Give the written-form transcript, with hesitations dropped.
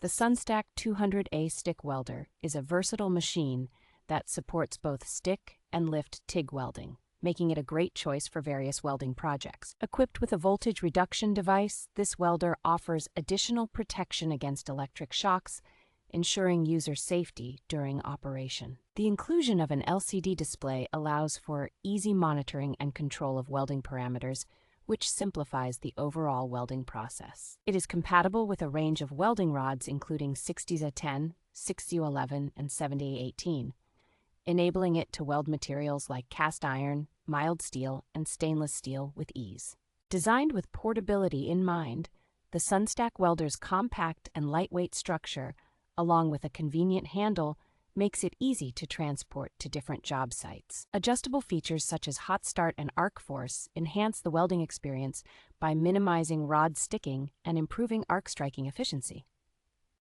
The Sunstac 200A stick welder is a versatile machine that supports both stick and lift TIG welding, making it a great choice for various welding projects. Equipped with a voltage reduction device, this welder offers additional protection against electric shocks, ensuring user safety during operation. The inclusion of an LCD display allows for easy monitoring and control of welding parameters, which simplifies the overall welding process. It is compatible with a range of welding rods including 60A10, 60A11, and 70A18, enabling it to weld materials like cast iron, mild steel, and stainless steel with ease. Designed with portability in mind, the Sunstac welder's compact and lightweight structure, along with a convenient handle, makes it easy to transport to different job sites. Adjustable features such as hot start and arc force enhance the welding experience by minimizing rod sticking and improving arc striking efficiency.